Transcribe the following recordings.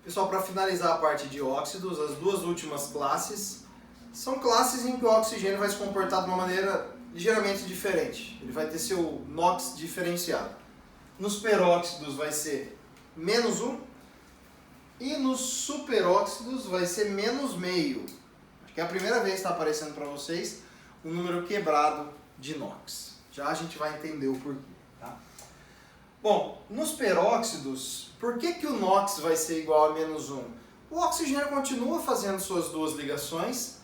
Pessoal, para finalizar a parte de óxidos, as duas últimas classes são classes em que o oxigênio vai se comportar de uma maneira ligeiramente diferente. Ele vai ter seu NOx diferenciado. Nos peróxidos vai ser menos 1 e nos superóxidos vai ser menos meio. Acho que é a primeira vez que está aparecendo para vocês um número quebrado de NOx. Já a gente vai entender o porquê. Tá? Bom, nos peróxidos, por que o NOx vai ser igual a menos 1? O oxigênio continua fazendo suas duas ligações,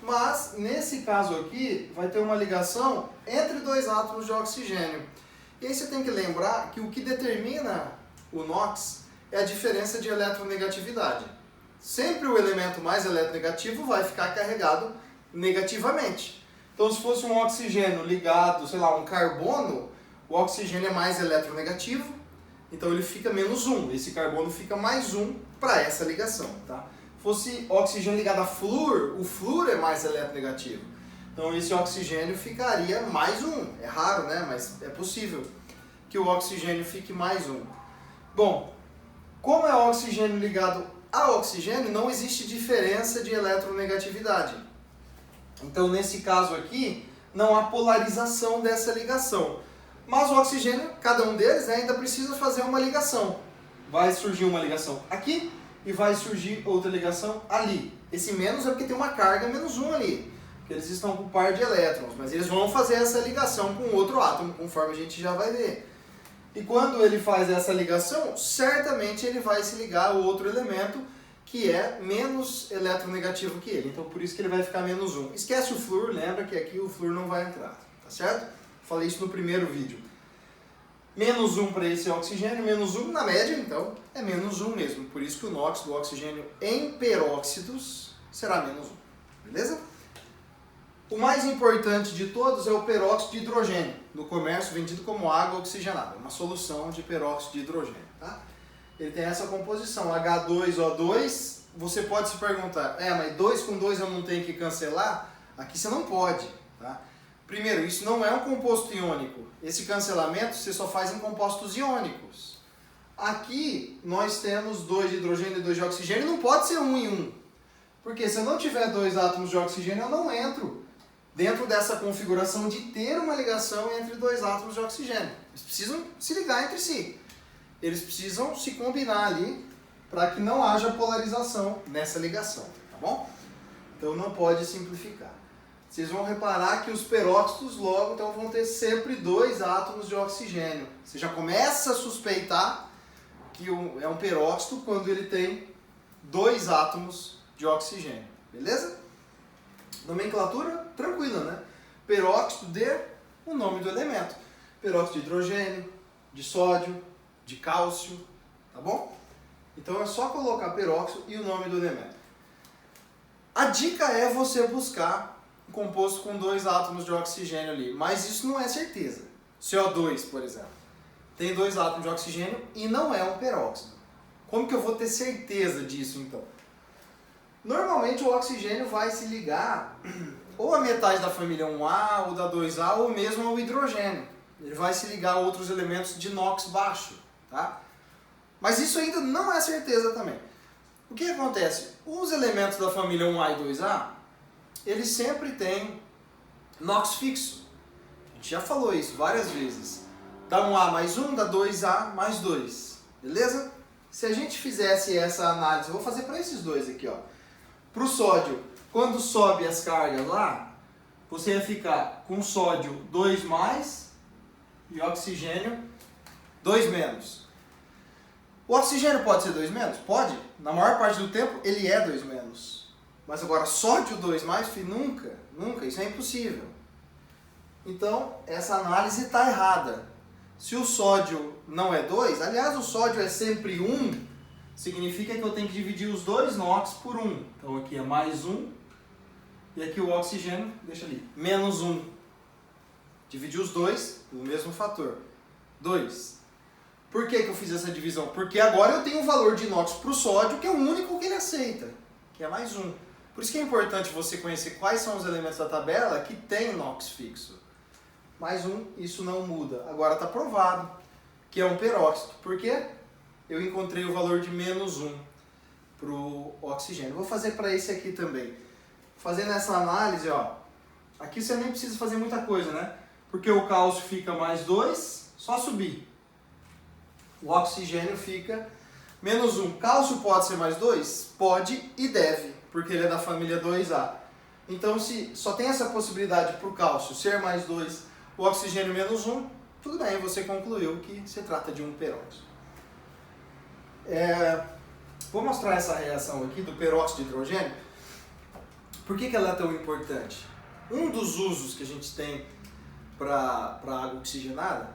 mas nesse caso aqui vai ter uma ligação entre dois átomos de oxigênio. E aí você tem que lembrar que o que determina o NOx é a diferença de eletronegatividade. Sempre o elemento mais eletronegativo vai ficar carregado negativamente. Então se fosse um oxigênio ligado, sei lá, um carbono, o oxigênio é mais eletronegativo, então ele fica menos 1. Esse carbono fica mais 1 para essa ligação. Tá? Fosse oxigênio ligado a flúor, o flúor é mais eletronegativo. Então esse oxigênio ficaria mais 1. É raro, né? Mas é possível que o oxigênio fique mais 1. Bom, como é oxigênio ligado a oxigênio, não existe diferença de eletronegatividade. Então nesse caso aqui, não há polarização dessa ligação. Mas o oxigênio, cada um deles, né, ainda precisa fazer uma ligação. Vai surgir uma ligação aqui e vai surgir outra ligação ali. Esse menos é porque tem uma carga menos 1 ali. Porque eles estão com um par de elétrons, mas eles vão fazer essa ligação com outro átomo, conforme a gente já vai ver. E quando ele faz essa ligação, certamente ele vai se ligar a outro elemento que é menos eletronegativo que ele. Então por isso que ele vai ficar menos 1. Esquece o flúor, lembra que aqui o flúor não vai entrar, tá certo? Falei isso no primeiro vídeo. Menos 1 para esse oxigênio, menos 1 na média, então é menos 1 mesmo. Por isso que o NOx do oxigênio em peróxidos será menos 1. Beleza? O mais importante de todos é o peróxido de hidrogênio, no comércio vendido como água oxigenada, uma solução de peróxido de hidrogênio. Tá? Ele tem essa composição, H2O2. Você pode se perguntar, mas 2 com 2 eu não tenho que cancelar? Aqui você não pode. Tá? Primeiro, isso não é um composto iônico. Esse cancelamento você só faz em compostos iônicos. Aqui nós temos 2 de hidrogênio e 2 de oxigênio, não pode ser 1 em 1. Porque se eu não tiver 2 átomos de oxigênio, eu não entro dentro dessa configuração de ter uma ligação entre 2 átomos de oxigênio. Eles precisam se ligar entre si. Eles precisam se combinar ali para que não haja polarização nessa ligação. Tá bom? Então não pode simplificar. Vocês vão reparar que os peróxidos logo então, vão ter sempre 2 átomos de oxigênio. Você já começa a suspeitar que é um peróxido quando ele tem 2 átomos de oxigênio. Beleza? Nomenclatura tranquila, né? Peróxido de o nome do elemento. Peróxido de hidrogênio, de sódio, de cálcio. Tá bom? Então é só colocar peróxido e o nome do elemento. A dica é você buscar composto com 2 átomos de oxigênio ali, mas isso não é certeza. CO2, por exemplo, tem 2 átomos de oxigênio e não é um peróxido. Como que eu vou ter certeza disso então? Normalmente o oxigênio vai se ligar ou a metade da família 1A ou da 2A ou mesmo ao hidrogênio. Ele vai se ligar a outros elementos de NOx baixo, tá? Mas isso ainda não é certeza também. O que acontece? Os elementos da família 1A e 2A eles sempre têm NOx fixo. A gente já falou isso várias vezes. Dá 1A mais 1, dá 2A mais 2. Beleza? Se a gente fizesse essa análise, eu vou fazer para esses dois aqui, ó. Para o sódio, quando sobe as cargas lá, você ia ficar com sódio 2 mais e oxigênio 2 menos. O oxigênio pode ser 2 menos? Pode. Na maior parte do tempo ele é 2 menos. Mas agora, sódio 2 mais, nunca, nunca, isso é impossível. Então, essa análise está errada. Se o sódio não é 2, aliás, o sódio é sempre 1, significa que eu tenho que dividir os 2 NOx por 1. Então aqui é mais 1, e aqui o oxigênio, deixa ali, menos 1. Dividir os 2 pelo mesmo fator, 2. Por que eu fiz essa divisão? Porque agora eu tenho um valor de NOx para o sódio, que é o único que ele aceita, que é mais 1. Por isso que é importante você conhecer quais são os elementos da tabela que tem NOx fixo. Mais 1, isso não muda. Agora está provado que é um peróxido. Por quê? Eu encontrei o valor de menos 1. para o oxigênio. Vou fazer para esse aqui também. Fazendo essa análise, ó, aqui você nem precisa fazer muita coisa, né? Porque o cálcio fica mais 2, só subir. O oxigênio fica menos 1. Cálcio pode ser mais 2? Pode e deve, porque ele é da família 2A. Então, se só tem essa possibilidade para o cálcio ser mais 2, o oxigênio menos 1, tudo bem, você concluiu que se trata de um peróxido. Vou mostrar essa reação aqui do peróxido de hidrogênio. Por que ela é tão importante? Um dos usos que a gente tem para água oxigenada,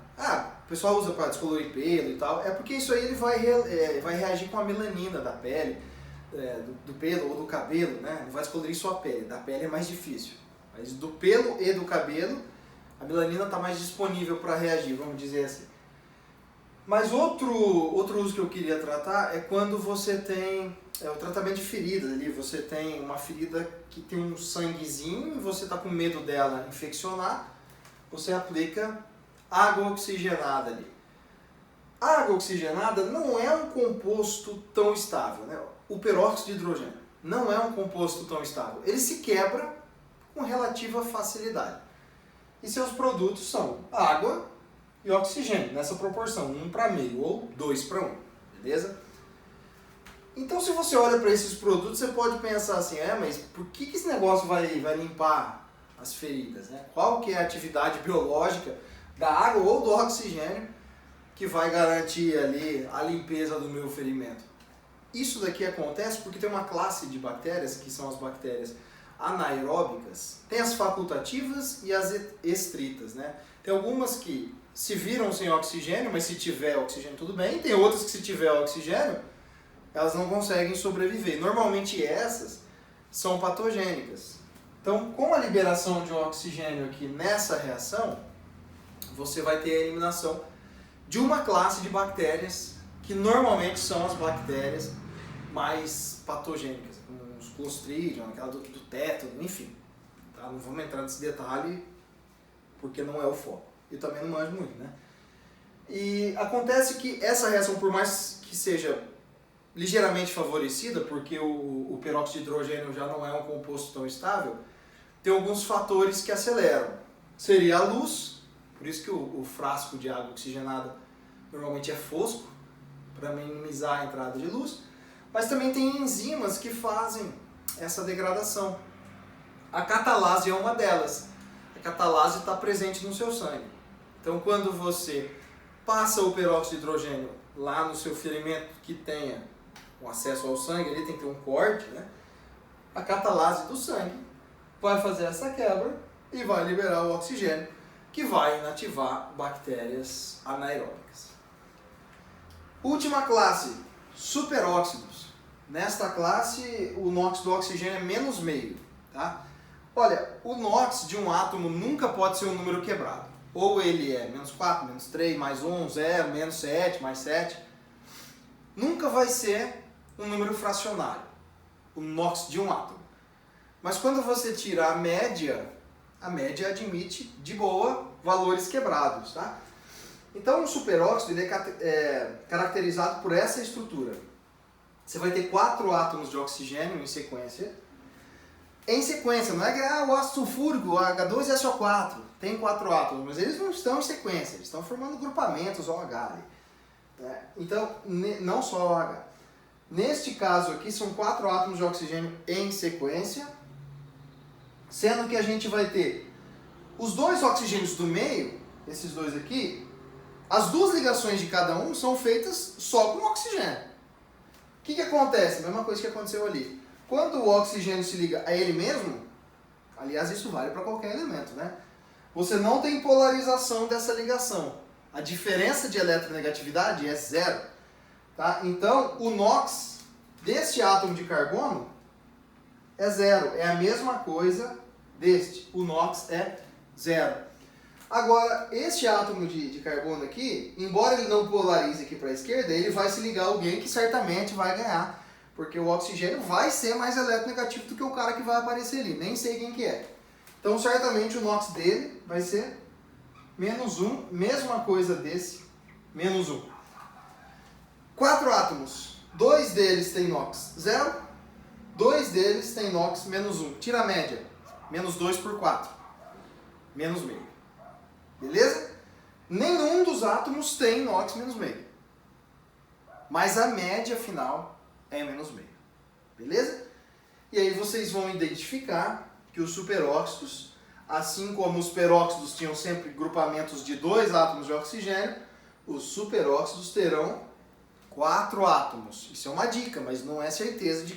o pessoal usa para descolorir pelo e tal, é porque isso aí ele vai reagir com a melanina da pele, do pelo ou do cabelo, né? Não vai descolorir só a pele, da pele é mais difícil. Mas do pelo e do cabelo, a melanina está mais disponível para reagir, vamos dizer assim. Mas outro uso que eu queria tratar é quando você tem o tratamento de feridas ali. Você tem uma ferida que tem um sanguezinho e você está com medo dela infeccionar, você aplica água oxigenada ali. A água oxigenada não é um composto tão estável, né? O peróxido de hidrogênio não é um composto tão estável. Ele se quebra com relativa facilidade. E seus produtos são água e oxigênio, nessa proporção, 1 para meio ou 2 para 1, beleza? Então, se você olha para esses produtos, você pode pensar assim, mas por que esse negócio vai limpar as feridas, né? Qual que é a atividade biológica da água ou do oxigênio que vai garantir ali a limpeza do meu ferimento? Isso daqui acontece porque tem uma classe de bactérias, que são as bactérias anaeróbicas, tem as facultativas e as estritas, né? Tem algumas que se viram sem oxigênio, mas se tiver oxigênio tudo bem, tem outras que se tiver oxigênio, elas não conseguem sobreviver. Normalmente essas são patogênicas. Então, com a liberação de oxigênio aqui nessa reação, você vai ter a eliminação de uma classe de bactérias que normalmente são as bactérias mais patogênicas, como os Clostridium, aquela do tétano, enfim. Tá? Não vamos entrar nesse detalhe porque não é o foco. Eu também não manjo muito, né? E acontece que essa reação, por mais que seja ligeiramente favorecida, porque o peróxido de hidrogênio já não é um composto tão estável, tem alguns fatores que aceleram. Seria a luz, por isso que o frasco de água oxigenada normalmente é fosco, para minimizar a entrada de luz, mas também tem enzimas que fazem essa degradação. A catalase é uma delas. A catalase está presente no seu sangue. Então, quando você passa o peróxido de hidrogênio lá no seu ferimento que tenha o acesso ao sangue, ali tem que ter um corte, né? A catalase do sangue vai fazer essa quebra e vai liberar o oxigênio, que vai inativar bactérias anaeróbicas. Última classe, superóxidos. Nesta classe, o NOx do oxigênio é menos meio, tá? Olha, o NOx de um átomo nunca pode ser um número quebrado. Ou ele é menos 4, menos 3, mais 1, 0, menos 7, mais 7. Nunca vai ser um número fracionário, o NOx de um átomo. Mas quando você tira a média admite, de boa, valores quebrados, tá? Então, o superóxido ele é caracterizado por essa estrutura. Você vai ter 4 átomos de oxigênio em sequência. Em sequência, não é que o ácido sulfúrico, H2SO4, tem 4 átomos, mas eles não estão em sequência, eles estão formando grupamentos OH ali. Então, não só OH. Neste caso aqui, são 4 átomos de oxigênio em sequência, sendo que a gente vai ter os 2 oxigênios do meio, esses dois aqui, as 2 ligações de cada um são feitas só com oxigênio. O que acontece? A mesma coisa que aconteceu ali. Quando o oxigênio se liga a ele mesmo, aliás, isso vale para qualquer elemento, né? Você não tem polarização dessa ligação. A diferença de eletronegatividade é 0. Tá? Então, o NOx deste átomo de carbono é 0. É a mesma coisa deste. O NOx é 0. Agora, este átomo de carbono aqui, embora ele não polarize aqui para a esquerda, ele vai se ligar a alguém que certamente vai ganhar. Porque o oxigênio vai ser mais eletronegativo do que o cara que vai aparecer ali. Nem sei quem que é. Então, certamente, o NOx dele vai ser menos 1. Mesma coisa desse, menos 1. 4 átomos. 2 deles tem NOx 0, 2 deles tem NOx menos 1. Tira a média. Menos 2 por 4. Menos meio. Beleza? Nenhum dos átomos tem NOx menos meio. Mas a média final é menos meio. Beleza? E aí vocês vão identificar que os superóxidos, assim como os peróxidos tinham sempre grupamentos de 2 átomos de oxigênio, os superóxidos terão 4 átomos. Isso é uma dica, mas não é certeza de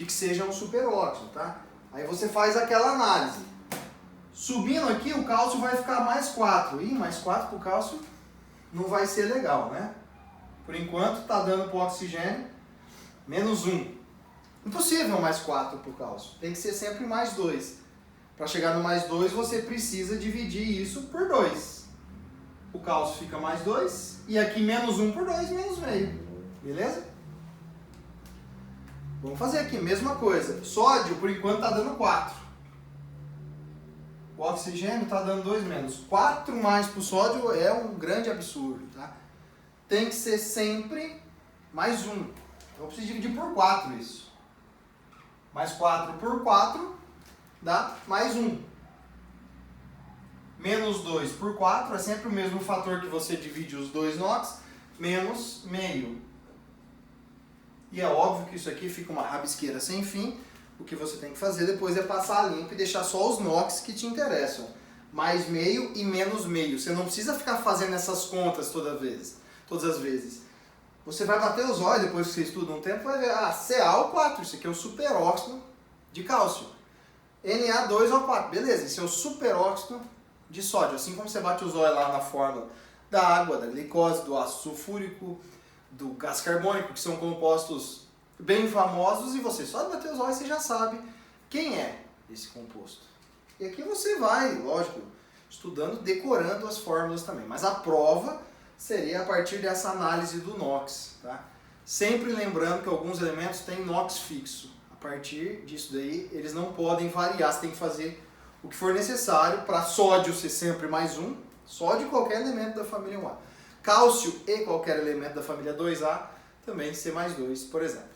que seja um superóxido, tá? Aí você faz aquela análise. Subindo aqui, o cálcio vai ficar mais 4. Ih, mais 4 para o cálcio não vai ser legal, né? Por enquanto, está dando para o oxigênio menos 1. Impossível mais 4 para o cálcio. Tem que ser sempre mais 2. Para chegar no mais 2, você precisa dividir isso por 2. O cálcio fica mais 2. E aqui menos 1 por 2, menos meio. Beleza? Vamos fazer aqui, mesma coisa. Sódio, por enquanto, está dando 4. O oxigênio está dando 2 menos. 4 mais para o sódio é um grande absurdo, tá? Tem que ser sempre mais 1. Então eu preciso dividir por 4 isso. Mais 4 por 4 dá mais 1. Menos 2 por 4 é sempre o mesmo fator que você divide os 2 NOx, menos meio. E é óbvio que isso aqui fica uma rabisqueira sem fim. O que você tem que fazer depois é passar limpo e deixar só os NOx que te interessam. Mais meio e menos meio. Você não precisa ficar fazendo essas contas todas as vezes. Você vai bater os olhos depois que você estuda um tempo e vai ver, CaO4, isso aqui é o superóxido de cálcio. Na2O4, beleza, esse é o superóxido de sódio. Assim como você bate os olhos lá na fórmula da água, da glicose, do ácido sulfúrico, do gás carbônico, que são compostos bem famosos, e você só de bater os olhos você já sabe quem é esse composto. E aqui você vai, lógico, estudando, decorando as fórmulas também. Mas a prova seria a partir dessa análise do NOx, tá? Sempre lembrando que alguns elementos têm NOx fixo. A partir disso daí, eles não podem variar, você tem que fazer o que for necessário para sódio ser sempre mais 1, sódio e qualquer elemento da família 1A. Cálcio e qualquer elemento da família 2A também ser mais 2, por exemplo.